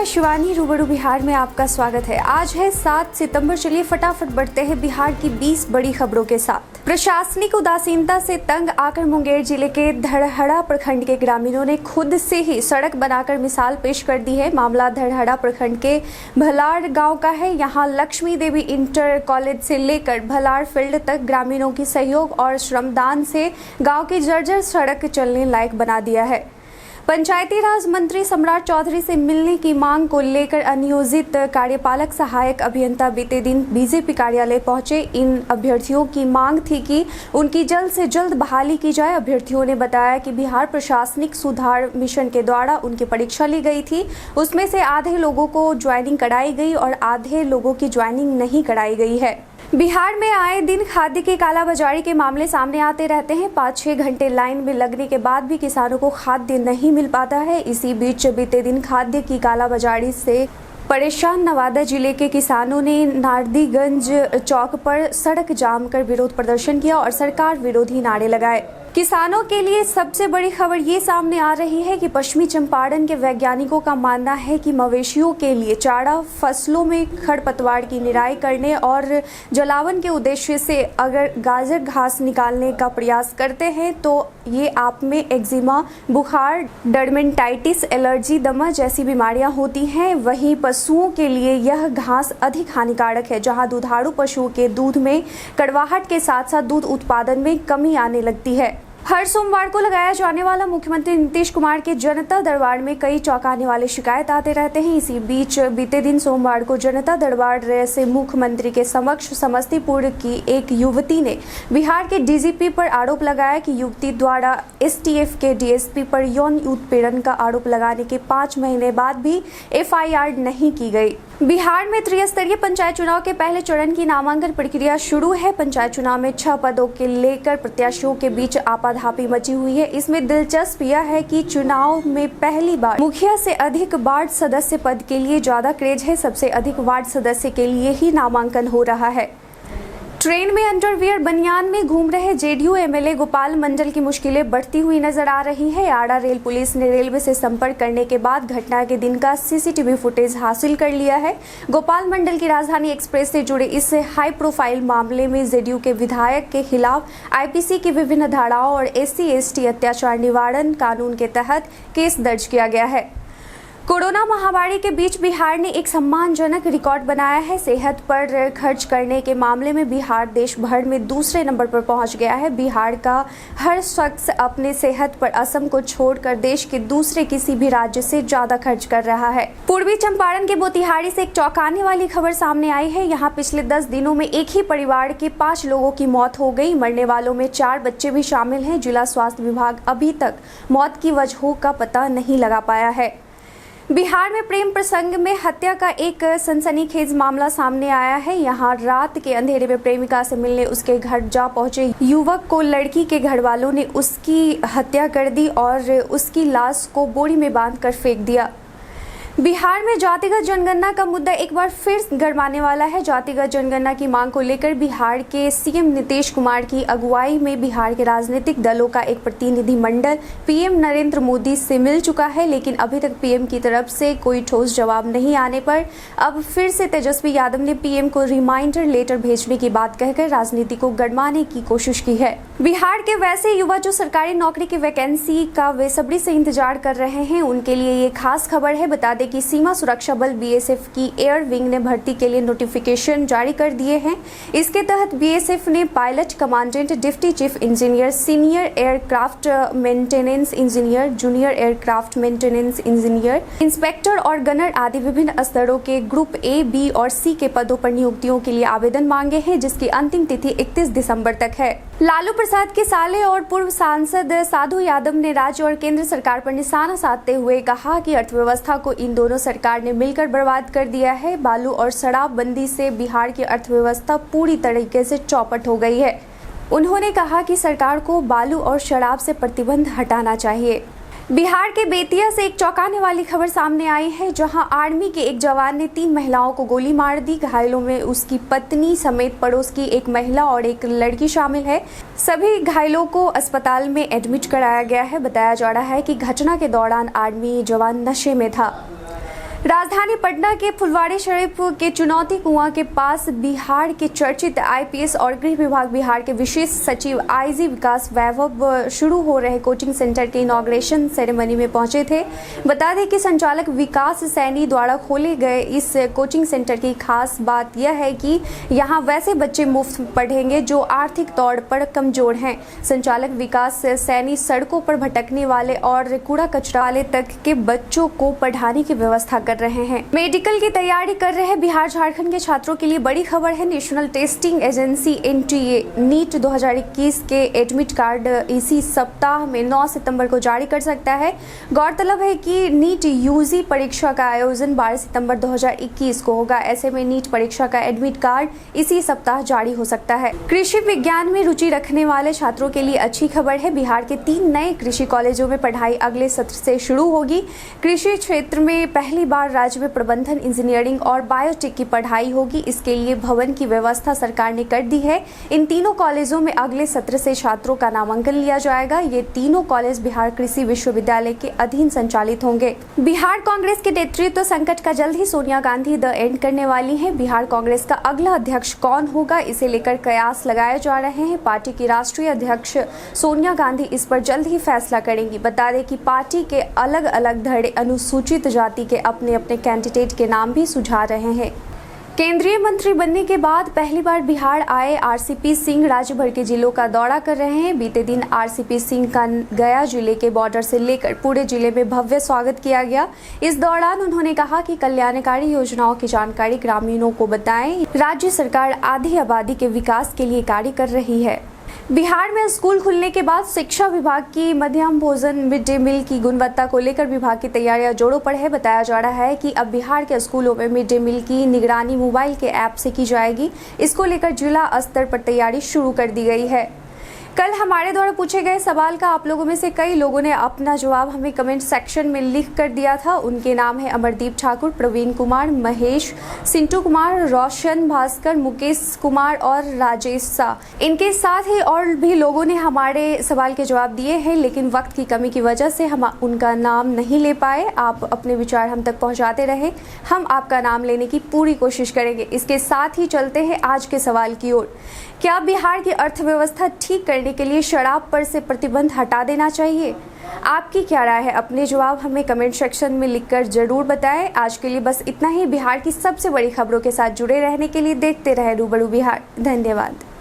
मैं शिवानी। रूबरू बिहार में आपका स्वागत है। आज है 7 सितंबर। चलिए फटाफट बढ़ते हैं बिहार की 20 बड़ी खबरों के साथ। प्रशासनिक उदासीनता से तंग आकर मुंगेर जिले के धड़हड़ा प्रखंड के ग्रामीणों ने खुद से ही सड़क बनाकर मिसाल पेश कर दी है। मामला धड़हड़ा प्रखंड के भलाड़ गांव का है। यहां लक्ष्मी देवी इंटर कॉलेज से लेकर भलाड़ फील्ड तक ग्रामीणों की सहयोग और श्रमदान से गांव की जर्जर सड़क चलने लायक बना दिया है। पंचायती राज मंत्री सम्राट चौधरी से मिलने की मांग को लेकर अनियोजित कार्यपालक सहायक अभियंता बीते दिन बीजेपी कार्यालय पहुंचे। इन अभ्यर्थियों की मांग थी कि उनकी जल्द से जल्द बहाली की जाए। अभ्यर्थियों ने बताया कि बिहार प्रशासनिक सुधार मिशन के द्वारा उनकी परीक्षा ली गई थी। उसमें से आधे लोगों को ज्वाइनिंग कराई गई और आधे लोगों की ज्वाइनिंग नहीं कराई गई है। बिहार में आए दिन खाद्य की कालाबाजारी के मामले सामने आते रहते हैं। 5-6 घंटे लाइन में लगने के बाद भी किसानों को खाद्य नहीं मिल पाता है। इसी बीच बीते दिन खाद्य की कालाबाजारी से परेशान नवादा जिले के किसानों ने नारदीगंज चौक पर सड़क जाम कर विरोध प्रदर्शन किया और सरकार विरोधी नारे लगाए। किसानों के लिए सबसे बड़ी खबर ये सामने आ रही है कि पश्चिमी चंपारण के वैज्ञानिकों का मानना है कि मवेशियों के लिए चारा फसलों में खरपतवार की निराई करने और जलावन के उद्देश्य से अगर गाजर घास निकालने का प्रयास करते हैं तो ये आप में एक्जिमा, बुखार, डर्मेटाइटिस, एलर्जी, दमा जैसी बीमारियां होती हैं। वहीं पशुओं के लिए यह घास अधिक हानिकारक है, जहां दुधारू पशुओं के दूध में कड़वाहट के साथ साथ दूध उत्पादन में कमी आने लगती है। हर सोमवार को लगाया जाने वाला मुख्यमंत्री नीतीश कुमार के जनता दरबार में कई चौंकाने वाले शिकायत आते रहते हैं। इसी बीच बीते दिन सोमवार को जनता दरबार से मुख्यमंत्री के समक्ष समस्तीपुर की एक युवती ने बिहार के डीजीपी पर आरोप लगाया कि युवती द्वारा एसटीएफ के डीएसपी पर यौन उत्पीड़न का आरोप लगाने के 5 महीने बाद भी एफआईआर नहीं की गई। बिहार में त्रिस्तरीय पंचायत चुनाव के पहले चरण की नामांकन प्रक्रिया शुरू है। पंचायत चुनाव में 6 पदों के लेकर प्रत्याशियों के बीच आपाधापी मची हुई है। इसमें दिलचस्प यह है कि चुनाव में पहली बार मुखिया से अधिक वार्ड सदस्य पद के लिए ज्यादा क्रेज है। सबसे अधिक वार्ड सदस्य के लिए ही नामांकन हो रहा है। ट्रेन में अंडरवियर बनियान में घूम रहे जेडीयू एमएलए गोपाल मंडल की मुश्किलें बढ़ती हुई नजर आ रही है। आड़ा रेल पुलिस ने रेलवे से संपर्क करने के बाद घटना के दिन का सीसीटीवी फुटेज हासिल कर लिया है। गोपाल मंडल की राजधानी एक्सप्रेस से जुड़े इस हाई प्रोफाइल मामले में जेडीयू के विधायक के खिलाफ आईपीसी की विभिन्न धाराओं और SC/ST अत्याचार निवारण कानून के तहत केस दर्ज किया गया है। कोरोना महामारी के बीच बिहार ने एक सम्मानजनक रिकॉर्ड बनाया है। सेहत पर खर्च करने के मामले में बिहार देश भर में दूसरे नंबर पर पहुंच गया है। बिहार का हर शख्स अपने सेहत पर असम को छोड़कर देश के दूसरे किसी भी राज्य से ज्यादा खर्च कर रहा है। पूर्वी चंपारण के मोतिहारी से एक चौंकाने वाली खबर सामने आई है। यहाँ पिछले 10 दिनों में एक ही परिवार के 5 लोगों की मौत हो गई। मरने वालों में 4 बच्चे भी शामिल हैं। जिला स्वास्थ्य विभाग अभी तक मौत की वजहों का पता नहीं लगा पाया है। बिहार में प्रेम प्रसंग में हत्या का एक सनसनीखेज मामला सामने आया है। यहाँ रात के अंधेरे में प्रेमिका से मिलने उसके घर जा पहुंचे युवक को लड़की के घर वालों ने उसकी हत्या कर दी और उसकी लाश को बोरी में बांधकर फेंक दिया। बिहार में जातिगत जनगणना का मुद्दा एक बार फिर गरमाने वाला है। जातिगत जनगणना की मांग को लेकर बिहार के सीएम नीतीश कुमार की अगुवाई में बिहार के राजनीतिक दलों का एक प्रतिनिधिमंडल पीएम नरेंद्र मोदी से मिल चुका है, लेकिन अभी तक पीएम की तरफ से कोई ठोस जवाब नहीं आने पर अब फिर से तेजस्वी यादव ने पीएम को रिमाइंडर लेटर भेजने की बात कहकर राजनीति को गरमाने की कोशिश की है। बिहार के वैसे युवा जो सरकारी नौकरी की वैकेंसी का बेसब्री से इंतजार कर रहे हैं, उनके लिए ये खास खबर है। बता दें कि सीमा सुरक्षा बल बीएसएफ की एयर विंग ने भर्ती के लिए नोटिफिकेशन जारी कर दिए हैं। इसके तहत बीएसएफ ने pilot, commandant, deputy chief engineer, senior aircraft maintenance engineer, junior aircraft maintenance engineer, inspector और गनर आदि विभिन्न स्तरों के ग्रुप A, B और C के पदों पर नियुक्तियों के लिए आवेदन मांगे हैं, जिसकी अंतिम तिथि 31 दिसंबर तक है। लालू प्रसाद के साले और पूर्व सांसद साधु यादव ने राज्य और केंद्र सरकार पर निशाना साधते हुए कहा कि अर्थव्यवस्था को इन दोनों सरकार ने मिलकर बर्बाद कर दिया है। बालू और शराबबंदी से बिहार की अर्थव्यवस्था पूरी तरीके से चौपट हो गई है। उन्होंने कहा कि सरकार को बालू और शराब से प्रतिबंध हटाना चाहिए। बिहार के बेतिया से एक चौंकाने वाली खबर सामने आई है, जहां आर्मी के एक जवान ने 3 महिलाओं को गोली मार दी। घायलों में उसकी पत्नी समेत पड़ोस की एक महिला और एक लड़की शामिल है। सभी घायलों को अस्पताल में एडमिट कराया गया है। बताया जा रहा है कि घटना के दौरान आर्मी जवान नशे में था। राजधानी पटना के फुलवारी शरीफ के चुनौती कुआं के पास बिहार के चर्चित आईपीएस और गृह विभाग बिहार के विशेष सचिव आईजी विकास वैभव शुरू हो रहे कोचिंग सेंटर के इनॉग्रेशन सेरेमनी में पहुंचे थे। बता दें कि संचालक विकास सैनी द्वारा खोले गए इस कोचिंग सेंटर की खास बात यह है कि यहां वैसे बच्चे मुफ्त पढ़ेंगे जो आर्थिक तौर पर कमजोर हैं। संचालक विकास सैनी सड़कों पर भटकने वाले और कूड़ा कचरा वाले तक के बच्चों को पढ़ाने की व्यवस्था कर रहे हैं। मेडिकल की तैयारी कर रहे बिहार झारखंड के छात्रों के लिए बड़ी खबर है। National testing agency NTA NEET 2021 के एडमिट कार्ड इसी सप्ताह में 9 सितंबर को जारी कर सकता है। गौरतलब है कि नीट यूजी परीक्षा का आयोजन 12 सितंबर 2021 को होगा। ऐसे में नीट परीक्षा का एडमिट कार्ड इसी सप्ताह जारी हो सकता है। कृषि विज्ञान में रुचि रखने वाले छात्रों के लिए अच्छी खबर है। बिहार के 3 नए कृषि कॉलेजों में पढ़ाई अगले सत्र से शुरू होगी। कृषि क्षेत्र में पहली बार राज्य में प्रबंधन, इंजीनियरिंग और बायोटेक की पढ़ाई होगी। इसके लिए भवन की व्यवस्था सरकार ने कर दी है। इन तीनों कॉलेजों में अगले सत्र से छात्रों का नामांकन लिया जाएगा। ये तीनों कॉलेज बिहार कृषि विश्वविद्यालय के अधीन संचालित होंगे। बिहार कांग्रेस के नेतृत्व संकट का जल्द ही सोनिया गांधी द एंड करने वाली है। बिहार कांग्रेस का अगला अध्यक्ष कौन होगा, इसे लेकर कयास लगाए जा रहे हैं। पार्टी की राष्ट्रीय अध्यक्ष सोनिया गांधी इस पर जल्द ही फैसला करेंगी। बता दें कि पार्टी के अलग अलग धड़े अनुसूचित जाति के अपने कैंडिडेट के नाम भी सुझा रहे हैं। केंद्रीय मंत्री बनने के बाद पहली बार बिहार आए आरसीपी सिंह राज्य भर के जिलों का दौरा कर रहे हैं। बीते दिन आरसीपी सिंह का गया जिले के बॉर्डर से लेकर पूरे जिले में भव्य स्वागत किया गया। इस दौरान उन्होंने कहा कि कल्याणकारी योजनाओं की जानकारी ग्रामीणों को बताएं। राज्य सरकार आधी आबादी के विकास के लिए कार्य कर रही है। बिहार में स्कूल खुलने के बाद शिक्षा विभाग की मध्याह्न भोजन मिड डे मील की गुणवत्ता को लेकर विभाग की तैयारियां जोरों पर है। बताया जा रहा है कि अब बिहार के स्कूलों में मिड डे मील की निगरानी मोबाइल के ऐप से की जाएगी। इसको लेकर जिला स्तर पर तैयारी शुरू कर दी गई है। कल हमारे द्वारा पूछे गए सवाल का आप लोगों में से कई लोगों ने अपना जवाब हमें कमेंट सेक्शन में लिख कर दिया था। उनके नाम है अमरदीप ठाकुर, प्रवीण कुमार, महेश, सिंटू कुमार, रोशन, भास्कर, मुकेश कुमार और राजेश शाह। इनके साथ ही और भी लोगों ने हमारे सवाल के जवाब दिए हैं, लेकिन वक्त की कमी की वजह से हम उनका नाम नहीं ले पाए। आप अपने विचार हम तक पहुँचाते रहे, हम आपका नाम लेने की पूरी कोशिश करेंगे। इसके साथ ही चलते हैं आज के सवाल की ओर। क्या बिहार की अर्थव्यवस्था ठीक करने के लिए शराब पर से प्रतिबंध हटा देना चाहिए? आपकी क्या राय है? अपने जवाब हमें कमेंट सेक्शन में लिखकर जरूर बताएं। आज के लिए बस इतना ही। बिहार की सबसे बड़ी खबरों के साथ जुड़े रहने के लिए देखते रहे रूबरू बिहार। धन्यवाद।